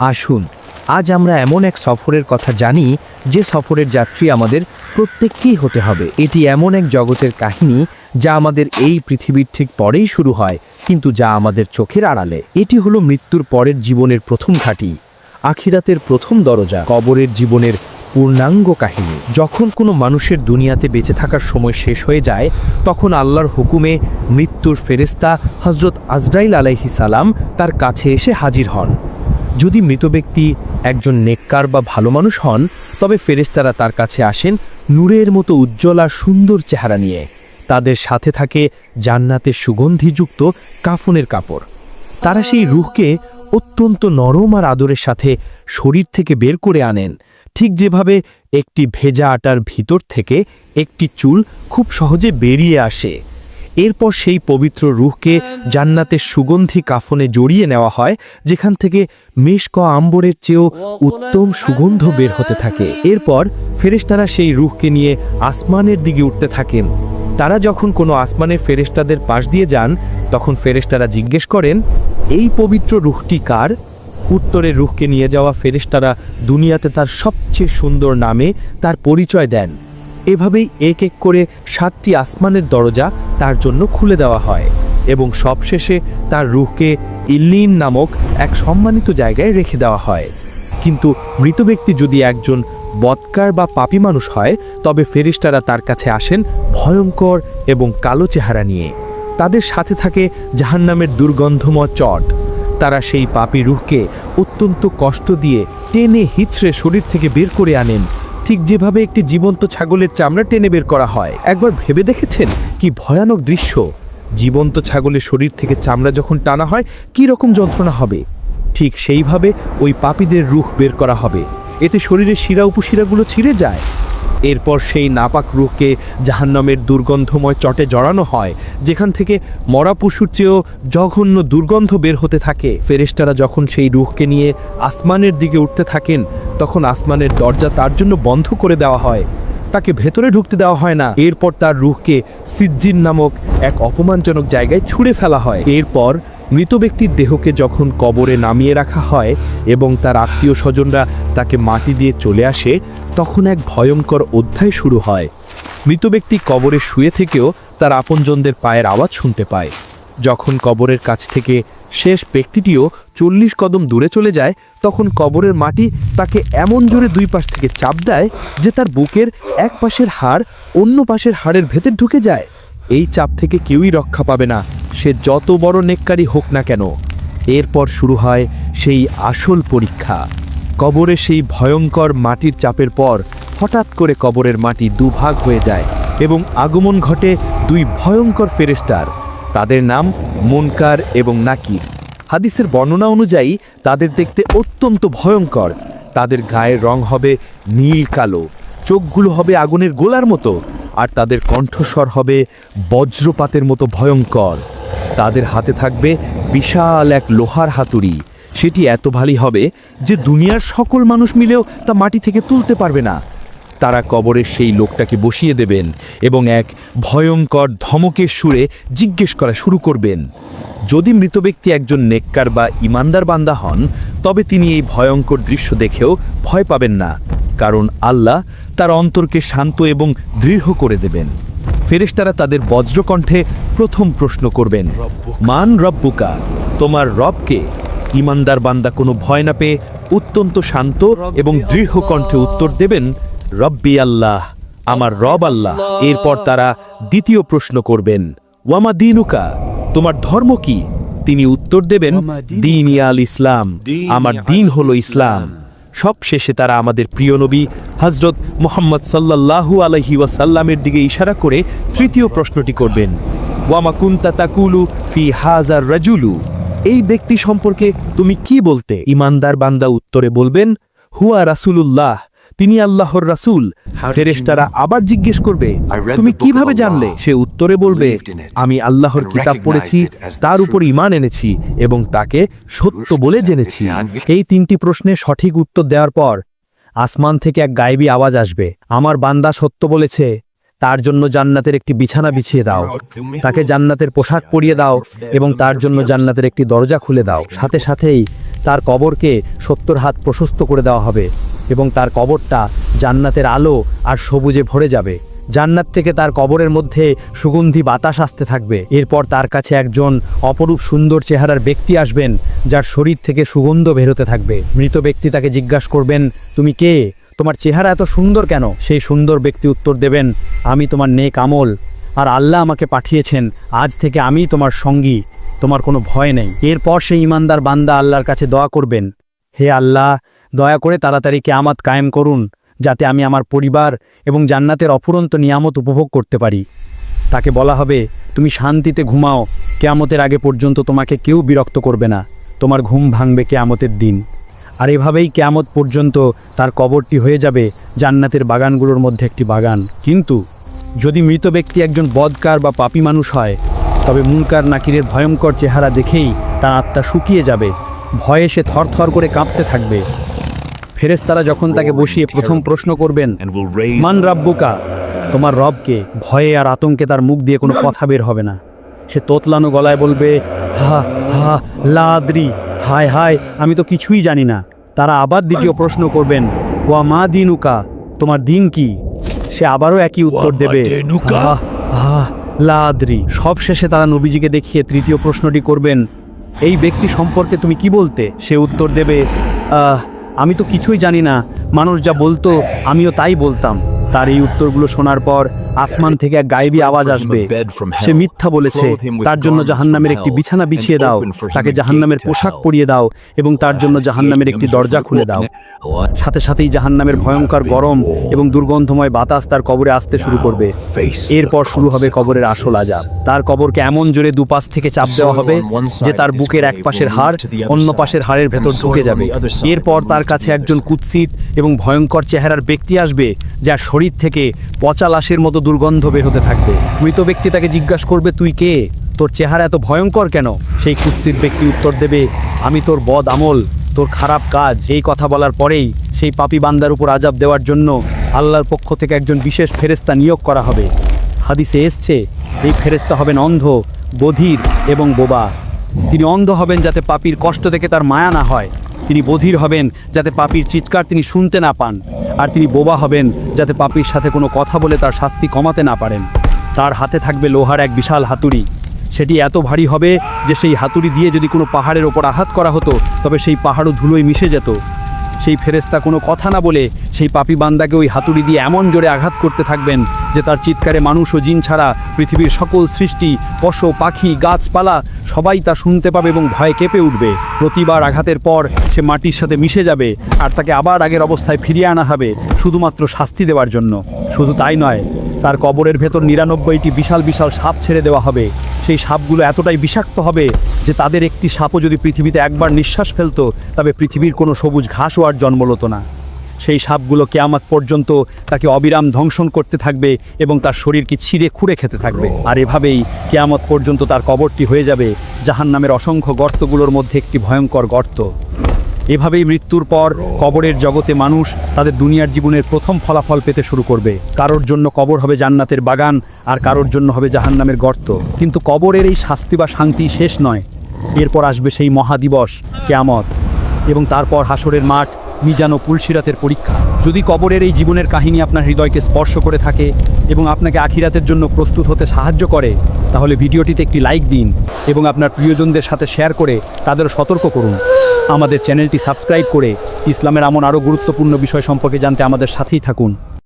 আসুন আজ আমরা এমন এক সফরের কথা জানি যে সফরের যাত্রী আমাদের প্রত্যেককেই হতে হবে। এটি এমন এক জগতের কাহিনী যা আমাদের এই পৃথিবীর ঠিক পরেই শুরু হয়, কিন্তু যা আমাদের চোখের আড়ালে। এটি হলো মৃত্যুর পরের জীবনের প্রথম ঘাঁটি, আখিরাতের প্রথম দরজা, কবরের জীবনের পূর্ণাঙ্গ কাহিনী। যখন কোনো মানুষের দুনিয়াতে বেঁচে থাকার সময় শেষ হয়ে যায়, তখন আল্লাহর হুকুমে মৃত্যুর ফেরেশতা হযরত আজরাইল আলাইহিস সালাম তার কাছে এসে হাজির হন। যদি মৃত ব্যক্তি একজন নেককার বা ভালো মানুষ হন, তবে ফেরেশতারা তার কাছে আসেন নূরের মতো উজ্জ্বল আর সুন্দর চেহারা নিয়ে। তাদের সাথে থাকে জান্নাতের সুগন্ধিযুক্ত কাফনের কাপড়। তারা সেই রূহকে অত্যন্ত নরম আর আদরের সাথে শরীর থেকে বের করে আনেন, ঠিক যেভাবে একটি ভেজা আটার ভিতর থেকে একটি চুল খুব সহজে বেরিয়ে আসে। এরপর সেই পবিত্র রূহকে জান্নাতের সুগন্ধি কাফনে জড়িয়ে নেওয়া হয়, যেখান থেকে মেশক আম্বরের চেয়েও উত্তম সুগন্ধ বের হতে থাকে। এরপর ফেরেশতারা সেই রূহকে নিয়ে আসমানের দিকে উঠতে থাকেন। তারা যখন কোনো আসমানের ফেরেশতাদের পাশ দিয়ে যান, তখন ফেরেশতারা জিজ্ঞেস করেন, এই পবিত্র রূহটি কার? উত্তরে রূহকে নিয়ে যাওয়া ফেরেশতারা দুনিয়াতে তার সবচেয়ে সুন্দর নামে তার পরিচয় দেন। এভাবেই এক এক করে 7টি আসমানের দরজা তার জন্য খুলে দেওয়া হয় এবং সবশেষে তার রূহকে ইল্লিন নামক এক সম্মানিত জায়গায় রেখে দেওয়া হয়। কিন্তু মৃত ব্যক্তি যদি একজন বদকার বা পাপী মানুষ হয়, তবে ফেরেশতারা তার কাছে আসেন ভয়ঙ্কর এবং কালো চেহারা নিয়ে। তাদের সাথে থাকে জাহান্নামের দুর্গন্ধময় চট। তারা সেই পাপী রূহকে অত্যন্ত কষ্ট দিয়ে টেনে হিচড়ে শরীর থেকে বের করে আনেন, ঠিক যেভাবে একটি জীবন্ত ছাগলের চামড়া টেনে বের করা হয়। একবার ভেবে দেখেছেন কি ভয়ানক দৃশ্য? জীবন্ত ছাগলের শরীর থেকে চামড়া যখন টানা হয় কি রকম যন্ত্রণা হবে? ঠিক সেইভাবে ওই পাপীদের রূহ বের করা হবে। এতে শরীরের শিরা উপশিরাগুলো ছিঁড়ে যায়। এরপর সেই নাপাক রূহকে জাহান্নামের দুর্গন্ধময় চটে জড়ানো হয়, যেখান থেকে মরা পশুর চেয়েও জঘন্য দুর্গন্ধ বের হতে থাকে। ফেরেশতারা যখন সেই রূহকে নিয়ে আসমানের দিকে উঠতে থাকেন, তখন আসমানের দরজা তার জন্য বন্ধ করে দেওয়া হয়, তাকে ভেতরে ঢুকতে দেওয়া হয় না। এরপর তার রূহকে সিজ্জিন নামক এক অপমানজনক জায়গায় ছুঁড়ে ফেলা হয়। এরপর মৃত ব্যক্তির দেহকে যখন কবরে নামিয়ে রাখা হয় এবং তার আত্মীয় স্বজনরা তাকে মাটি দিয়ে চলে আসে, তখন এক ভয়ঙ্কর অধ্যায় শুরু হয়। মৃত ব্যক্তি কবরে শুয়ে থেকেও তার আপনজনদের পায়ের আওয়াজ শুনতে পায়। যখন কবরের কাছ থেকে শেষ ব্যক্তিটিও 40 কদম দূরে চলে যায়, তখন কবরের মাটি তাকে এমন জোরে দুই পাশ থেকে চাপ দেয় যে তার বুকের এক পাশের হাড় অন্য পাশের হাড়ের ভেতর ঢুকে যায়। এই চাপ থেকে কেউই রক্ষা পাবে না, সে যত বড় নেককারী হোক না কেন। এরপর শুরু হয় সেই আসল পরীক্ষা। কবরে সেই ভয়ঙ্কর মাটির চাপের পর হঠাৎ করে কবরের মাটি দুভাগ হয়ে যায় এবং আগমন ঘটে দুই ভয়ঙ্কর ফেরেশতার। তাদের নাম মুনকার এবং নাকির। হাদিসের বর্ণনা অনুযায়ী তাদের দেখতে অত্যন্ত ভয়ঙ্কর। তাদের গায়ের রং হবে নীল কালো, চোখগুলো হবে আগুনের গোলার মতো, আর তাদের কণ্ঠস্বর হবে বজ্রপাতের মতো ভয়ঙ্কর। তাদের হাতে থাকবে বিশাল এক লোহার হাতুড়ি। সেটি এত ভারী হবে যে দুনিয়ার সকল মানুষ মিলেও তা মাটি থেকে তুলতে পারবে না। তারা কবরের সেই লোকটাকে বসিয়ে দেবেন এবং এক ভয়ঙ্কর ধমকের সুরে জিজ্ঞেস করা শুরু করবেন। যদি মৃত ব্যক্তি একজন নেককার বা ইমানদার বান্দা হন, তবে তিনি এই ভয়ঙ্কর দৃশ্য দেখেও ভয় পাবেন না, কারণ আল্লাহ তার অন্তরকে শান্ত এবং দৃঢ় করে দেবেন। ফেরেশতারা তাদের বজ্রকণ্ঠে প্রথম প্রশ্ন করবেন, মান রব্বুকা, তোমার রবকে? ইমানদার বান্দা কোনো ভয় না পেয়ে অত্যন্ত শান্ত এবং দৃঢ় কণ্ঠে উত্তর দেবেন, রব্বি আল্লাহ, আমার রব আল্লাহ। এরপর তারা দ্বিতীয় প্রশ্ন করবেন, ওয়ামা দিনুকা, তোমার ধর্ম কি? তিনি উত্তর দেবেন, দিন আল ইসলাম, আমার দিন হলো ইসলাম। সব শেষে তারা আমাদের প্রিয় নবী হযরত মুহাম্মদ সাল্লাল্লাহু আলাইহি ওয়াসাল্লামের দিকে ইশারা করে তৃতীয় প্রশ্নটি করবেন, ওয়ামা কুনতা তাকুলু ফি হাযার রাজুলু, এই ব্যক্তি সম্পর্কে তুমি কি বলতে? ইমানদার বান্দা উত্তরে বলবেন, হুয়া রাসূলুল্লাহ, তিনি আল্লাহর রাসূল। ফেরেশতারা আবার জিজ্ঞেস করবে, তুমি কিভাবে জানলে? সে উত্তরে বলবে, আমি আল্লাহর কিতাব পড়েছি, তার উপর ঈমান এনেছি এবং তাকে সত্য বলে জেনেছি। এই তিনটি প্রশ্নের সঠিক উত্তর দেওয়ার পর আসমান থেকে এক গায়েবী আওয়াজ আসবে, আমার বান্দা সত্য বলেছে, তার জন্য জান্নাতের একটি বিছানা বিছিয়ে দাও, তাকে জান্নাতের পোশাক পরিয়ে দাও এবং তার জন্য জান্নাতের একটি দরজা খুলে দাও। সাথে সাথেই তার কবরকে 70 হাত প্রশস্ত করে দেওয়া হবে এবং তার কবরটা জান্নাতের আলো আর সবুজে ভরে যাবে। জান্নাত থেকে তার কবরের মধ্যে সুগন্ধি বাতাস আসতে থাকবে। এরপর তার কাছে একজন অপরূপ সুন্দর চেহারার ব্যক্তি আসবেন, যার শরীর থেকে সুগন্ধ বেরোতে থাকবে। মৃত ব্যক্তি তাকে জিজ্ঞাসা করবেন, তুমি কে? তোমার চেহারা এত সুন্দর কেন? সেই সুন্দর ব্যক্তি উত্তর দেবেন, আমি তোমার নেক আমল, আর আল্লাহ আমাকে পাঠিয়েছেন, আজ থেকে আমি তোমার সঙ্গী, তোমার কোনো ভয় নেই। এরপর সেই ইমানদার বান্দা আল্লাহর কাছে দোয়া করবেন, হে আল্লাহ, দয়া করে তাড়াতাড়ি কিয়ামত কায়েম করুন, যাতে আমি আমার পরিবার এবং জান্নাতের অফুরন্ত নিয়ামত উপভোগ করতে পারি। তাকে বলা হবে, তুমি শান্তিতে ঘুমাও, কিয়ামতের আগে পর্যন্ত তোমাকে কেউ বিরক্ত করবে না, তোমার ঘুম ভাঙবে কিয়ামতের দিন। আর এভাবেই কিয়ামত পর্যন্ত তার কবরটি হয়ে যাবে জান্নাতের বাগানগুলোর মধ্যে একটি বাগান। কিন্তু যদি মৃত ব্যক্তি একজন বদকার বা পাপী মানুষ হয়, তবে মুনকার নাকিরের ভয়ঙ্কর চেহারা দেখেই তার আত্মা শুকিয়ে যাবে, ভয়ে সে থরথর করে কাঁপতে থাকবে। ফেরেশতারা যখন তাকে বসিয়ে প্রথম প্রশ্ন করবেন, মান রাব্বুকা, তোমার রবকে, ভয়ে আর আতঙ্কে তার মুখ দিয়ে কোনো কথা বের হবে না। সে তোতলানো গলায় বলবে, হা হা লা আদরি, হায় হায়, আমি তো কিছুই জানি না। তারা আবার দ্বিতীয় প্রশ্ন করবেন, ওয়া মা দিনুকা, তোমার দিন কি? সে আবারও একই উত্তর দেবে, হা হা লা আদরি। সবশেষে তারা নবীজিকে দেখিয়ে তৃতীয় প্রশ্নটি করবেন, এই ব্যক্তি সম্পর্কে তুমি কি বলতে? সে উত্তর দেবে, আমি তো কিছুই জানি না, মানুষ যা বলতো আমিও তাই বলতাম। তার এই উত্তরগুলো শোনার পর আসমান থেকে এক গায়েবী আওয়াজ আসবে, সে মিথ্যা বলেছে, তার জন্য জাহান্নামের একটি বিছানা বিছিয়ে দাও, তাকে জাহান্নামের পোশাক পরিয়ে দাও এবং তার জন্য জাহান্নামের একটি দরজা খুলে দাও। সাথে সাথেই জাহান্নামের ভয়ঙ্কর গরম এবং দুর্গন্ধময় বাতাস তার কবরে আসতে শুরু করবে। এরপর শুরু হবে কবরের আসল আযাব। তার কবরকে এমন জোরে দুপাশ থেকে চাপ দেওয়া হবে যে তার বুকের এক পাশের হাড় অন্য পাশের হাড়ের ভেতর ঢুকে যাবে। এরপর তার কাছে একজন কুৎসিত এবং ভয়ঙ্কর চেহারার ব্যক্তি আসবে, যার শরীর থেকে পচা লাশের মতো দুর্গন্ধ বের হতে থাকবে। মৃত ব্যক্তি তাকে জিজ্ঞাসা করবে, তুই কে? তোর চেহারা এত ভয়ঙ্কর কেন? সেই কুৎসিত ব্যক্তি উত্তর দেবে, আমি তোর বদ আমল, তোর খারাপ কাজ। এই কথা বলার পরেই সেই পাপী বান্দার উপর আযাব দেওয়ার জন্য আল্লাহর পক্ষ থেকে একজন বিশেষ ফেরেশতা নিয়োগ করা হবে। হাদিসে এসছে, এই ফেরেশতা হবেন অন্ধ, বধির এবং বোবা। তিনি অন্ধ হবেন যাতে পাপীর কষ্ট দেখে তার মায়া না হয়, তিনি বধির হবেন যাতে পাপীর চিৎকার তিনি শুনতে না পান, আর তিনি বোবা হবেন যাতে পাপীর সাথে কোনো কথা বলে তার শাস্তি কমাতে না পারেন। তার হাতে থাকবে লোহার এক বিশাল হাতুড়ি, সেটি এত ভারী হবে যে সেই হাতুড়ি দিয়ে যদি কোনো পাহাড়ের ওপর আঘাত করা হতো তবে সেই পাহাড়ও ধুলোয় মিশে যেত। সেই ফেরেশতা কোনো কথা না বলে সেই পাপী বান্দাকে ওই হাতুড়ি দিয়ে এমন জোরে আঘাত করতে থাকবেন যে তার চিৎকারে মানুষ ও জিন ছাড়া পৃথিবীর সকল সৃষ্টি, পশু পাখি গাছপালা সবাই তা শুনতে পাবে এবং ভয়ে কেঁপে উঠবে। প্রতিবার আঘাতের পর সে মাটির সাথে মিশে যাবে আর তাকে আবার আগের অবস্থায় ফিরিয়ে আনা হবে শুধুমাত্র শাস্তি দেওয়ার জন্য। শুধু তাই নয়, তার কবরের ভেতর 99টি বিশাল বিশাল সাপ ছেড়ে দেওয়া হবে। সেই সাপগুলো এতটাই বিষাক্ত হবে যে তাদের একটি সাপও যদি পৃথিবীতে একবার নিঃশ্বাস ফেলতো তবে পৃথিবীর কোনো সবুজ ঘাসও আর জন্ম হতো না। সেই সাপগুলো কিয়ামত পর্যন্ত তাকে অবিরাম ধ্বংসন করতে থাকবে এবং তার শরীরকে ছিঁড়ে খুঁড়ে খেতে থাকবে। আর এভাবেই কিয়ামত পর্যন্ত তার কবরটি হয়ে যাবে জাহান্নামের অসংখ্য গর্তগুলোর মধ্যে একটি ভয়ঙ্কর গর্ত। এভাবেই মৃত্যুর পর কবরের জগতে মানুষ তাদের দুনিয়ার জীবনের প্রথম ফলাফল পেতে শুরু করবে। কারোর জন্য কবর হবে জান্নাতের বাগান, আর কারোর জন্য হবে জাহান্নামের গর্ত। কিন্তু কবরের এই শাস্তি বা শান্তি শেষ নয়, এরপর আসবে সেই মহাদিবস কিয়ামত, এবং তারপর হাসরের মাঠ, মিজান ও পুলসিরাতের পরীক্ষা। যদি কবরের এই জীবনের কাহিনী আপনার হৃদয়কে স্পর্শ করে থাকে এবং আপনাকে আখিরাতের জন্য প্রস্তুত হতে সাহায্য করে, তাহলে ভিডিওটিতে একটি লাইক দিন এবং আপনার প্রিয়জনদের সাথে শেয়ার করে তাদের সতর্ক করুন। আমাদের চ্যানেলটি সাবস্ক্রাইব করে ইসলামের এমন আরও গুরুত্বপূর্ণ বিষয় সম্পর্কে জানতে আমাদের সাথেই থাকুন।